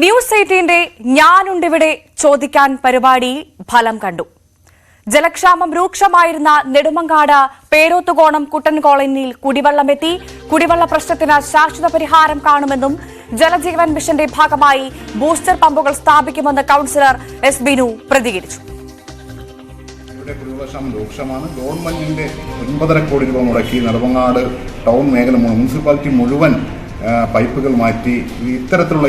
News 18 ഞാനുണ്ടിവിടെ ചോദിക്കാൻ പരിപാടി ഫലം കണ്ടു. ജലക്ഷാമം രൂക്ഷമായിരുന്ന നെടുമങ്ങാട് പേരോത്തുകോണം കുട്ടൻ കോളനിയിൽ കുടിവെള്ളമെത്തി. കുടിവെള്ള പ്രശ്നത്തിന് ശാശ്വത പരിഹാരം കാണുമെന്നും ജലജീവൻ മിഷന്റെ ഭാഗമായി ബൂസ്റ്റർ പമ്പുകൾ സ്ഥാപിക്കുമെന്ന് കൌൺസിലർ എസ് ബിനു പ്രതികരിച്ചു. കുടിവെള്ളക്ഷാമം രൂക്ഷമാണ്. ഗവൺമെന്റിന്റെ 9.5 കോടി രൂപ മുടക്കി നെടുമങ്ങാട് ടൗൺ മേഖല മുനിസിപ്പാലിറ്റി മുഴുവൻ പൈപ്പുകൾ മാറ്റി ഇത്തരത്തിലുള്ള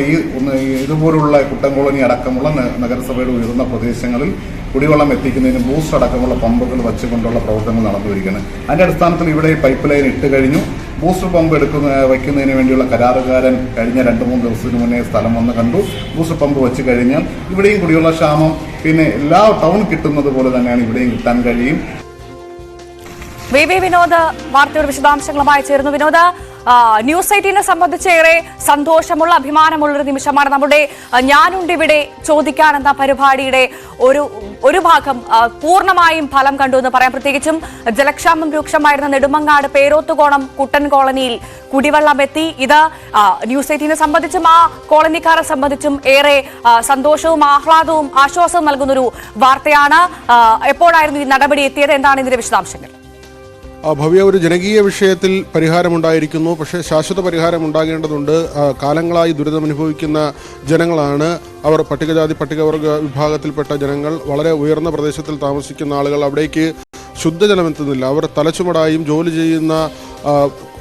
ഇതുപോലുള്ള കുട്ടൻ കോളനി അടക്കമുള്ള നഗരസഭയുടെ ഉയർന്ന പ്രദേശങ്ങളിൽ കുടിവെള്ളം എത്തിക്കുന്നതിന് ബൂസ്റ്റ് അടക്കമുള്ള പമ്പുകൾ വച്ചുകൊണ്ടുള്ള പ്രവർത്തനങ്ങൾ നടന്നു വരികയാണ്. അതിന്റെ അടിസ്ഥാനത്തിൽ ഇവിടെ പൈപ്പ് ലൈൻ ഇട്ട് കഴിഞ്ഞു. ബൂസ്റ്റർ പമ്പ് വയ്ക്കുന്നതിന് വേണ്ടിയുള്ള കരാറുകാരൻ കഴിഞ്ഞ 2-3 ദിവസത്തിന് മുന്നേ സ്ഥലം വന്ന് കണ്ടു. ബൂസ്റ്റർ പമ്പ് വെച്ച് കഴിഞ്ഞാൽ ഇവിടെയും കുടിവെള്ള ക്ഷാമം പിന്നെ എല്ലാ ടൗൺ കിട്ടുന്നത് പോലെ തന്നെയാണ് ഇവിടെയും കിട്ടാൻ കഴിയും. വിനോദ് വാർത്തയുടെ വിശദാംശങ്ങളുമായി ചേർന്നു. വിനോദ്, ന്യൂസ് 18 സംബന്ധിച്ച് ഏറെ സന്തോഷമുള്ള അഭിമാനമുള്ളൊരു നിമിഷമാണ്. നമ്മുടെ ഞാനുണ്ടിവിടെ ചോദിക്കാനെന്ന പരിപാടിയുടെ ഒരു ഭാഗം പൂർണ്ണമായും ഫലം കണ്ടു എന്ന് പറയാം. പ്രത്യേകിച്ചും ജലക്ഷാമം രൂക്ഷമായിരുന്ന നെടുമങ്ങാട് പേരോത്തുകോണം കുട്ടൻ കോളനിയിൽ കുടിവെള്ളം എത്തി. ഇത് ന്യൂസ് 18 സംബന്ധിച്ചും ആ കോളനിക്കാരെ സംബന്ധിച്ചും ഏറെ സന്തോഷവും ആഹ്ലാദവും ആശ്വാസവും നൽകുന്നൊരു വാർത്തയാണ്. എപ്പോഴായിരുന്നു ഈ നടപടി എത്തിയത്? എന്താണ് ഇതിന്റെ വിശദാംശങ്ങൾ? ഭവ്യ, ഒരു ജനകീയ വിഷയത്തിൽ പരിഹാരമുണ്ടായിരിക്കുന്നു. പക്ഷേ ശാശ്വത പരിഹാരം ഉണ്ടാകേണ്ടതുണ്ട്. കാലങ്ങളായി ദുരിതമനുഭവിക്കുന്ന ജനങ്ങളാണ് അവർ. പട്ടികജാതി പട്ടികവർഗ വിഭാഗത്തിൽപ്പെട്ട ജനങ്ങൾ, വളരെ ഉയർന്ന പ്രദേശത്തിൽ താമസിക്കുന്ന ആളുകൾ. അവിടേക്ക് ശുദ്ധജലം എത്തുന്നില്ല. അവർ തലച്ചുമടായും ജോലി ചെയ്യുന്ന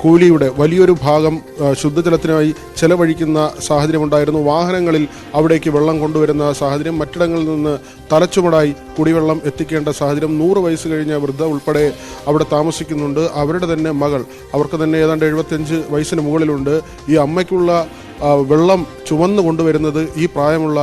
കൂലിയുടെ വലിയൊരു ഭാഗം ശുദ്ധജലത്തിനായി ചെലവഴിക്കുന്ന സാഹചര്യമുണ്ടായിരുന്നു. വാഹനങ്ങളിൽ അവിടേക്ക് വെള്ളം കൊണ്ടുവരുന്ന സാഹചര്യം, മറ്റിടങ്ങളിൽ നിന്ന് തലച്ചുമടായി കുടിവെള്ളം എത്തിക്കേണ്ട സാഹചര്യം. 100 വയസ്സ് കഴിഞ്ഞ വൃദ്ധ ഉൾപ്പെടെ അവിടെ താമസിക്കുന്നുണ്ട്. അവരുടെ തന്നെ മകൾ, അവർക്ക് തന്നെ ഏതാണ്ട് 75 വയസ്സിന് മുകളിലുണ്ട്. ഈ അമ്മയ്ക്കുള്ള വെള്ളം ചുമന്നു കൊണ്ടുവരുന്നത് ഈ പ്രായമുള്ള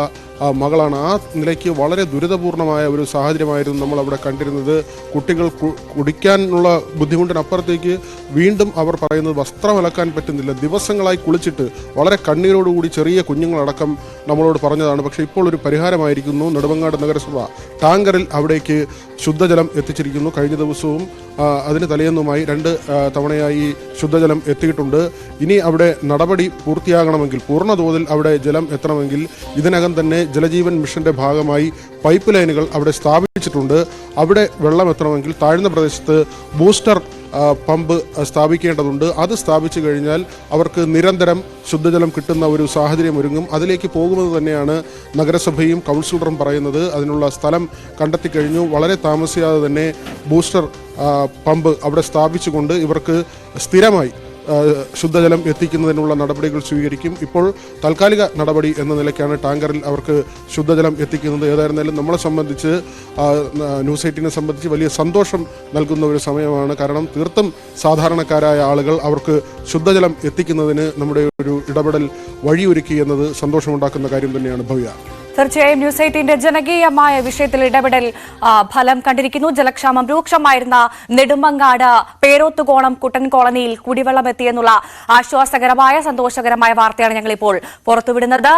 മകളാണ്. ആ നിലയ്ക്ക് വളരെ ദുരിതപൂർണമായ ഒരു സാഹചര്യമായിരുന്നു നമ്മൾ അവിടെ കണ്ടിരുന്നത്. കുട്ടികൾ കുടിക്കാനുള്ള ബുദ്ധിമുട്ടിനപ്പുറത്തേക്ക് വീണ്ടും അവർ പറയുന്നത് വസ്ത്രം അലക്കാൻ പറ്റുന്നില്ല. ദിവസങ്ങളായി കുളിച്ചിട്ട് വളരെ കണ്ണീരോടുകൂടി ചെറിയ കുഞ്ഞുങ്ങളടക്കം നമ്മളോട് പറഞ്ഞതാണ്. പക്ഷേ ഇപ്പോൾ ഒരു പരിഹാരമായിരിക്കുന്നു. നെടുമങ്ങാട് നഗരസഭ ടാങ്കറിൽ അവിടേക്ക് ശുദ്ധജലം എത്തിച്ചിരിക്കുന്നു. കഴിഞ്ഞ ദിവസവും അതിന് തലേന്നുമായി 2 തവണയായി ശുദ്ധജലം എത്തിയിട്ടുണ്ട്. ഇനി അവിടെ നടപടി പൂർത്തിയാകണമെങ്കിൽ, പൂർണ്ണതോതിൽ അവിടെ ജലം എത്തണമെങ്കിൽ ഇതിനകം തന്നെ ജലജീവൻ മിഷന്റെ ഭാഗമായി പൈപ്പ് ലൈനുകൾ അവിടെ സ്ഥാപിച്ചിട്ടുണ്ട്. അവിടെ വെള്ളം എത്തണമെങ്കിൽ താഴ്ന്ന പ്രദേശത്ത് ബൂസ്റ്റർ പമ്പ് സ്ഥാപിക്കേണ്ടതുണ്ട്. അത് സ്ഥാപിച്ചു കഴിഞ്ഞാൽ അവർക്ക് നിരന്തരം ശുദ്ധജലം കിട്ടുന്ന ഒരു സാഹചര്യം ഒരുങ്ങും. അതിലേക്ക് പോകുമെന്ന് തന്നെയാണ് നഗരസഭയും കൗൺസിലറും പറയുന്നത്. അതിനുള്ള സ്ഥലം കണ്ടെത്തിക്കഴിഞ്ഞു. വളരെ താമസിയാതെ തന്നെ ബൂസ്റ്റർ പമ്പ് അവിടെ സ്ഥാപിച്ചുകൊണ്ട് ഇവർക്ക് സ്ഥിരമായി ശുദ്ധജലം എത്തിക്കുന്നതിനുള്ള നടപടികൾ സ്വീകരിക്കും. ഇപ്പോൾ താൽക്കാലിക നടപടി എന്ന നിലയ്ക്കാണ് ടാങ്കറിൽ അവർക്ക് ശുദ്ധജലം എത്തിക്കുന്നത്. ഏതായിരുന്നാലും നമ്മളെ സംബന്ധിച്ച്, ന്യൂസ് 18 സംബന്ധിച്ച് വലിയ സന്തോഷം നൽകുന്ന ഒരു സമയമാണ്. കാരണം തീർത്തും സാധാരണക്കാരായ ആളുകൾ അവർക്ക് ശുദ്ധജലം എത്തിക്കുന്നതിന് നമ്മുടെ ഒരു ഇടപെടൽ വഴിയൊരുക്കി എന്നത് സന്തോഷമുണ്ടാക്കുന്ന കാര്യം തന്നെയാണ്. ഭവ്യ, തീർച്ചയായും ന്യൂസ് 18 ജനകീയമായ വിഷയത്തിൽ ഇടപെടൽ ഫലം കണ്ടിരിക്കുന്നു. ജലക്ഷാമം രൂക്ഷമായിരുന്ന നെടുമങ്ങാട് പേരോത്തുകോണം കുട്ടൻ കോളനിയിൽ കുടിവെള്ളം എത്തിയെന്നുള്ള ആശ്വാസകരമായ സന്തോഷകരമായ വാർത്തയാണ് ഞങ്ങളിപ്പോൾ പുറത്തുവിടുന്നത്.